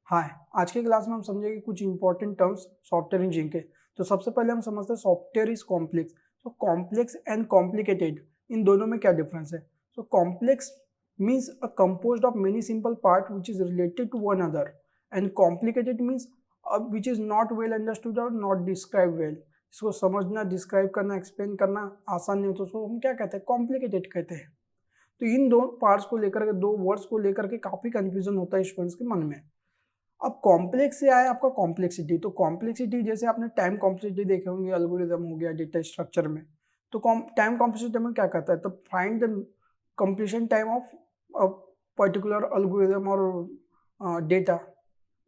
हाय। आज की क्लास में हम समझेंगे कुछ इंपॉर्टेंट टर्म्स सॉफ्टवेयर इंजीनियरिंग के। तो सबसे पहले हम समझते हैं सॉफ्टवेयर इज कॉम्प्लेक्स। तो कॉम्प्लेक्स एंड कॉम्प्लिकेटेड, इन दोनों में क्या डिफरेंस है? तो complex means a composed of many simple part which is related to one other, and complicated means which is not well understood और नॉट डिस्क्राइब वेल। इसको समझना, डिस्क्राइब करना, एक्सप्लेन करना आसान नहीं होता, तो उसको हम क्या कहते हैं? कॉम्प्लिकेटेड कहते हैं। तो इन दो पार्ट्स को लेकर के, दो वर्ड्स को लेकर के काफी कंफ्यूजन होता है स्टूडेंट्स के मन में। अब कॉम्प्लेक्स से आया आपका कॉम्प्लेक्सिटी। तो कॉम्प्लेक्सिटी जैसे आपने टाइम कॉम्प्लेक्सिटी देखे होंगे, एल्गोरिदम हो गया, डेटा स्ट्रक्चर में। तो टाइम कॉम्प्लेक्सिटी में क्या कहता है? तो find the completion time of a particular algorithm और डेटा,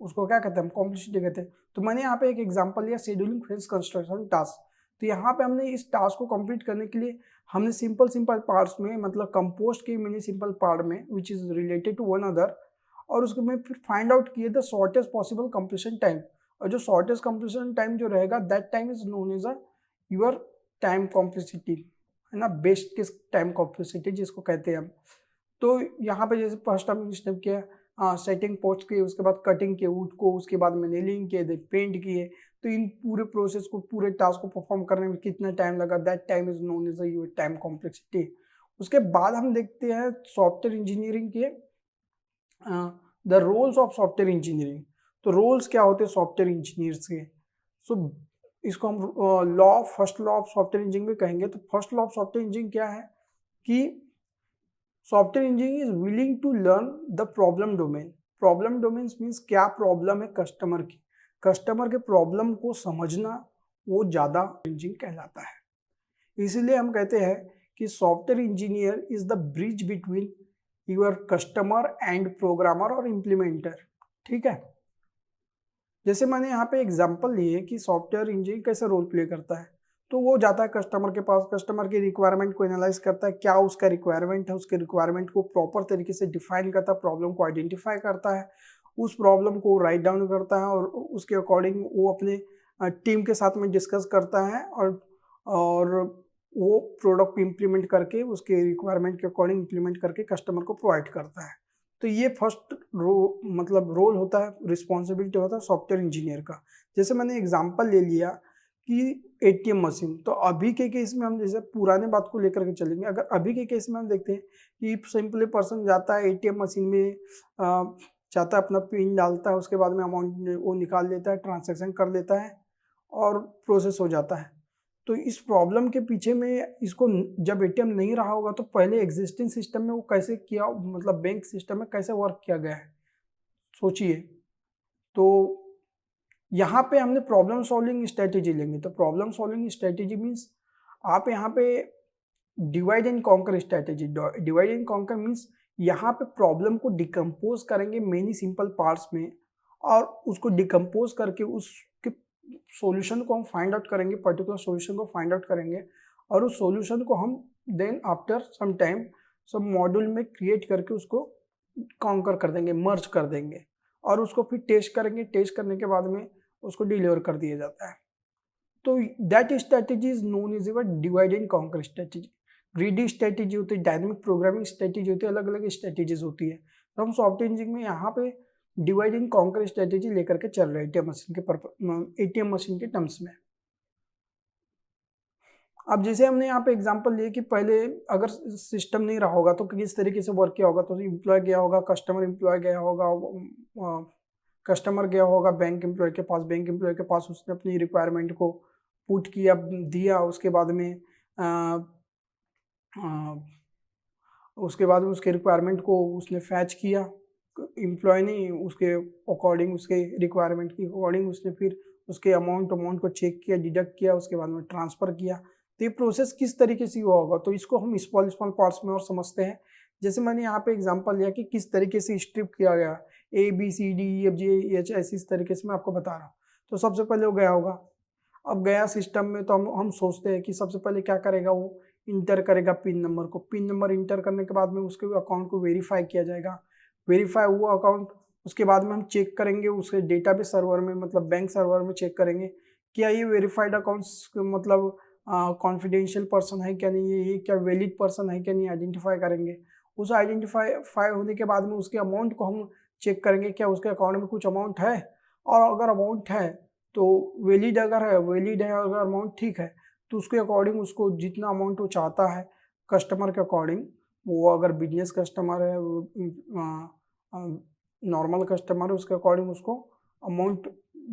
उसको क्या कहते हैं? हम कॉम्प्लेक्सिटी कहते हैं। तो मैंने यहाँ पे एक एग्जांपल लिया, शेड्यूलिंग फेज कंस्ट्रक्शन टास्क। तो यहाँ पे हमने इस टास्क को कंप्लीट करने के लिए हमने सिंपल सिंपल पार्ट्स में, मतलब कंपोस्ट के मिनी सिंपल पार्ट में which is related to one other, और उसको मैं फिर फाइंड आउट किए the shortest possible completion time. और जो शॉर्टेस्ट कंप्लीशन टाइम जो रहेगा, that time is known as a your time complexity, है ना, बेस्ट किस टाइम कॉम्प्लेक्सिटी जिसको कहते हैं हम। तो यहाँ पे जैसे फर्स्ट हमने स्टेप किया, सेटिंग पोस्ट की, उसके बाद कटिंग किए वुड को, उसके बाद में नेलिंग किए, देन पेंट किए। तो इन पूरे प्रोसेस को, पूरे टास्क को परफॉर्म करने में कितना टाइम लगा, that time is known as your time complexity. उसके बाद हम देखते हैं सॉफ्टवेयर इंजीनियरिंग के the roles of software engineering. तो रोल्स क्या होते हैं सॉफ्टवेयर इंजीनियर्स के? सो इसको हम first law of software engineering भी कहेंगे। तो first law of software engineering क्या है कि software engineering is willing to learn the problem domain. Problem domain means क्या प्रॉब्लम है कस्टमर की, कस्टमर के प्रॉब्लम को समझना, वो ज्यादा इंजीनियरिंग कहलाता है। इसीलिए हम कहते हैं कि software engineer is the bridge between your customer and programmer और इम्प्लीमेंटर। ठीक है। जैसे मैंने यहाँ पे एग्जांपल लिए कि सॉफ्टवेयर इंजीनियर कैसे रोल प्ले करता है। तो वो जाता है कस्टमर के पास, कस्टमर की रिक्वायरमेंट को एनालाइज करता है, क्या उसका रिक्वायरमेंट है, उसके रिक्वायरमेंट को प्रॉपर तरीके से डिफाइन करता है, प्रॉब्लम को आइडेंटिफाई करता है, उस प्रॉब्लम को राइट डाउन करता है, और उसके अकॉर्डिंग वो अपने टीम के साथ में डिस्कस करता है, और वो प्रोडक्ट इम्प्लीमेंट करके, उसके रिक्वायरमेंट के अकॉर्डिंग इम्प्लीमेंट करके कस्टमर को प्रोवाइड करता है। तो ये फर्स्ट मतलब रोल होता है, रिस्पॉन्सिबिलिटी होता है सॉफ्टवेयर इंजीनियर का। जैसे मैंने एग्जांपल ले लिया कि एटीएम मशीन। तो अभी के केस में हम जैसे पुराने बात को लेकर के चलेंगे। अगर अभी के केस में हम देखते हैं कि सिंपली पर्सन जाता है एटीएम मशीन में, जाता है, अपना पिन डालता है, उसके बाद में अमाउंट वो निकाल लेता है, ट्रांजेक्शन कर लेता है और प्रोसेस हो जाता है। तो इस प्रॉब्लम के पीछे में इसको जब एटीएम नहीं रहा होगा तो पहले एग्जिस्टिंग सिस्टम में वो कैसे किया, मतलब बैंक सिस्टम में कैसे वर्क किया गया है, सोचिए। तो यहाँ पे हमने प्रॉब्लम सॉल्विंग स्ट्रेटेजी लेंगे। तो प्रॉब्लम सॉल्विंग स्ट्रेटेजी मीन्स आप यहाँ पे divide and conquer strategy. Divide and conquer means यहाँ पे प्रॉब्लम को डिकम्पोज करेंगे मेनी सिंपल पार्ट्स में, और उसको डिकम्पोज करके उसके सॉल्यूशन को हम फाइंड आउट करेंगे, पर्टिकुलर सॉल्यूशन को फाइंड आउट करेंगे, और उस सॉल्यूशन को हम देन आफ्टर सम टाइम सब मॉड्यूल में क्रिएट करके उसको कॉन्कर कर देंगे, मर्ज कर देंगे, और उसको फिर टेस्ट करेंगे। टेस्ट करने के बाद में उसको डिलीवर कर दिया जाता है। तो that strategy is known is your divide and conquer strategy. Greedy strategy होती है, डायनेमिक प्रोग्रामिंग स्ट्रेटेजी होती है, अलग अलग स्ट्रेटेजीज होती है। तो हम सॉफ्टवेयर इंजीनियरिंग में यहाँ पे डिवाइड एंड कॉन्कर स्ट्रेटेजी लेकर के चल रहे हैं एटीएम मशीन के टर्म्स में। अब जैसे हमने यहाँ पे एग्जांपल लिए कि पहले अगर सिस्टम नहीं रहा होगा तो किस तरीके से वर्क किया होगा। तो इम्प्लॉय गया होगा, कस्टमर इम्प्लॉय गया होगा, कस्टमर गया होगा बैंक एम्प्लॉय के पास, बैंक एम्प्लॉय के पास उसने अपनी रिक्वायरमेंट को पुट किया, दिया। उसके बाद उसके रिक्वायरमेंट को उसने फैच किया, एम्प्लॉय ने उसके अकॉर्डिंग, उसके रिक्वायरमेंट के अकॉर्डिंग उसने फिर उसके अमाउंट को चेक किया, डिडक्ट किया, उसके बाद में ट्रांसफ़र किया। तो ये प्रोसेस किस तरीके से हुआ होगा, तो इसको हम स्मॉल स्मॉल पार्ट्स में और समझते हैं। जैसे मैंने यहाँ पे एग्जांपल लिया कि किस तरीके से स्ट्रिप किया गया, ABCDEFGH, ऐसी इस तरीके से मैं आपको बता रहा हूँ। तो सबसे पहले वो गया होगा। अब गया सिस्टम में तो हम सोचते हैं कि सबसे पहले क्या करेगा, वो इंटर करेगा पिन नंबर को। पिन नंबर इंटर करने के बाद में उसके अकाउंट को वेरीफाई किया जाएगा। वेरीफाई हुआ अकाउंट, उसके बाद में हम चेक करेंगे उसके डेटाबेस सर्वर में, मतलब बैंक सर्वर में चेक करेंगे क्या ये वेरीफाइड अकाउंट्स मतलब कॉन्फिडेंशियल पर्सन है क्या नहीं, ये क्या वैलिड पर्सन है क्या नहीं, आइडेंटिफाई करेंगे। उस आइडेंटिफाई होने के बाद में उसके अमाउंट को हम चेक करेंगे क्या उसके अकाउंट में कुछ अमाउंट है, और अगर अमाउंट है तो वैलिड है अगर अमाउंट ठीक है तो उसके अकॉर्डिंग उसको जितना अमाउंट वो चाहता है कस्टमर के अकॉर्डिंग, वो अगर बिजनेस कस्टमर है, नॉर्मल कस्टमर है, उसके अकॉर्डिंग उसको अमाउंट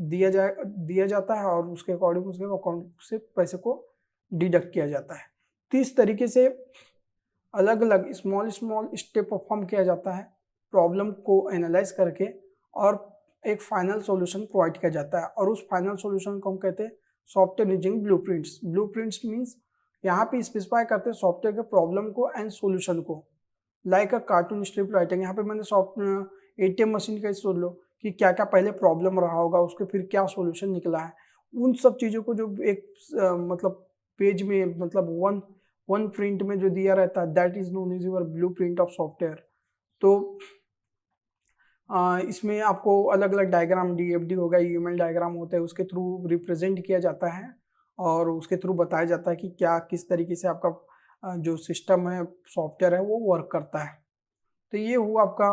दिया जाता है और उसके अकॉर्डिंग उसके अकाउंट से पैसे को डिडक्ट किया जाता है। तो इस तरीके से अलग अलग स्मॉल स्टेप परफॉर्म किया जाता है प्रॉब्लम को एनालाइज करके, और एक फाइनल सॉल्यूशन प्रोवाइड किया जाता है, और उस फाइनल सॉल्यूशन को हम कहते हैं सॉफ्टवेयर इंजीनियरिंग ब्लूप्रिंट्स मींस यहाँ पे स्पेसिफाई करते हैं सॉफ्टवेयर के प्रॉब्लम को एंड सॉल्यूशन को, लाइक अ कार्टून स्ट्रिप राइटिंग। यहाँ पे मैंने ATM मशीन का सोच लो कि क्या क्या पहले प्रॉब्लम रहा होगा, उसके फिर क्या सॉल्यूशन निकला है, उन सब चीज़ों को जो एक मतलब पेज में, मतलब वन प्रिंट में जो दिया रहता है, that is known is your blueprint of software. तो इसमें आपको अलग अलग डायग्राम, DFD होगा, UML डायग्राम होता है, उसके थ्रू रिप्रेजेंट किया जाता है और उसके थ्रू बताया जाता है कि क्या किस तरीके से आपका जो सिस्टम है, सॉफ्टवेयर है, वो वर्क करता है। तो ये हुआ आपका।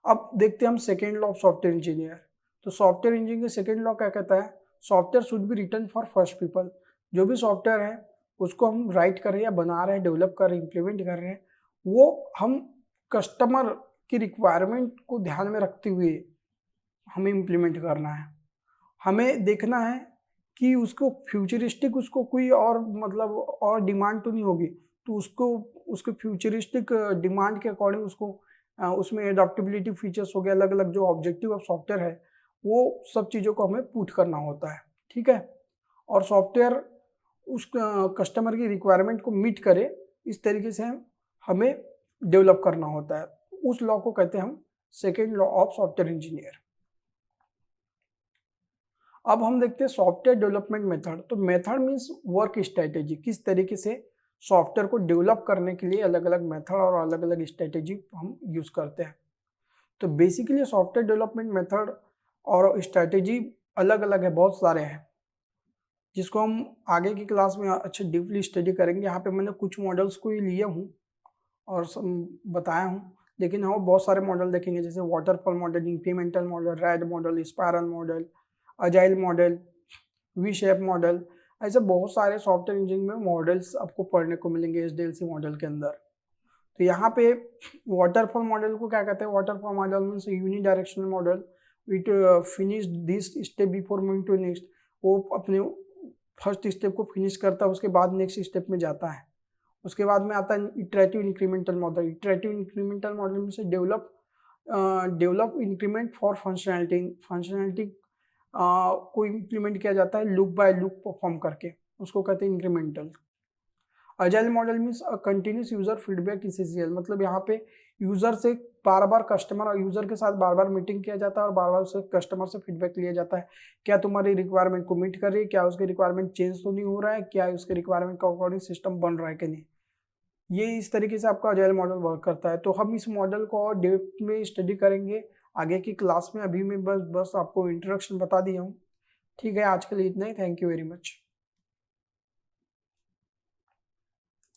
अब देखते हैं हम second law of software engineer. तो सॉफ्टवेयर इंजीनियर का सेकेंड लॉ क्या कहता है, software should be written for first people. जो भी सॉफ्टवेयर है उसको हम राइट कर रहे हैं या बना रहे हैं, डेवलप कर रहे हैं, इम्प्लीमेंट कर रहे हैं, वो हम कस्टमर की रिक्वायरमेंट को ध्यान में रखते हुए हमें इम्प्लीमेंट करना है। हमें देखना है कि उसको फ्यूचरिस्टिक, उसको कोई और मतलब और डिमांड तो नहीं होगी, तो उसको उसके फ्यूचरिस्टिक डिमांड के अकॉर्डिंग उसको उसमें एडाप्टेबिलिटी फीचर्स हो गए, अलग अलग जो ऑब्जेक्टिव ऑफ सॉफ्टवेयर है, वो सब चीज़ों को हमें पुट करना होता है। ठीक है, और सॉफ्टवेयर उस कस्टमर की रिक्वायरमेंट को मीट करे, इस तरीके से हमें डेवलप करना होता है। उस लॉ को कहते हैं हम second law of software engineer. अब हम देखते हैं सॉफ्टवेयर डेवलपमेंट मेथड। तो मेथड मीन्स वर्क स्ट्रेटेजी, किस तरीके से सॉफ्टवेयर को डेवलप करने के लिए अलग अलग मेथड और अलग अलग स्ट्रेटेजी हम यूज करते हैं। तो बेसिकली सॉफ्टवेयर डेवलपमेंट मेथड और स्ट्रेटेजी अलग अलग है, बहुत सारे हैं, जिसको हम आगे की क्लास में अच्छे डीपली स्टडी करेंगे। यहाँ पे मैंने कुछ मॉडल्स को ही लिया हूँ और बताया हूँ, लेकिन हम बहुत सारे मॉडल देखेंगे, जैसे waterfall model, incremental model, red model, spiral model, agile model, V shape model, ऐसे बहुत सारे सॉफ्टवेयर इंजीनियरिंग में मॉडल्स आपको पढ़ने को मिलेंगे SDLC मॉडल के अंदर। तो यहाँ पे वाटरफॉल मॉडल को क्या कहते हैं, waterfall model means unidirectional model, it finish this step before moving to next. वो अपने फर्स्ट स्टेप को फिनिश करता है, उसके बाद नेक्स्ट स्टेप में जाता है। उसके बाद में आता है iterative incremental model. Iterative incremental model में से डेवलप इंक्रीमेंट फॉर फंक्शनैलिटी को इम्प्लीमेंट किया जाता है लूप बाय लूप परफॉर्म करके, उसको कहते हैं incremental. Agile model means continuous user feedback ECCL, मतलब यहाँ पे यूजर से बार बार कस्टमर और यूजर के साथ बार बार मीटिंग किया जाता है और बार बार उससे कस्टमर से फीडबैक लिया जाता है, क्या तुम्हारी रिक्वायरमेंट को मीट कर रही है, क्या उसकी रिक्वायरमेंट चेंज तो नहीं हो रहा है, क्या उसके रिक्वायरमेंट का अकॉर्डिंग सिस्टम बन रहा है कि नहीं। ये इस तरीके से आपका अजाइल मॉडल वर्क करता है। तो हम इस मॉडल को और डेप्थ में स्टडी करेंगे आगे की क्लास में। अभी मैं बस आपको इंट्रोडक्शन बता दिया हूँ। ठीक है, आज के लिए इतना ही। Thank you very much.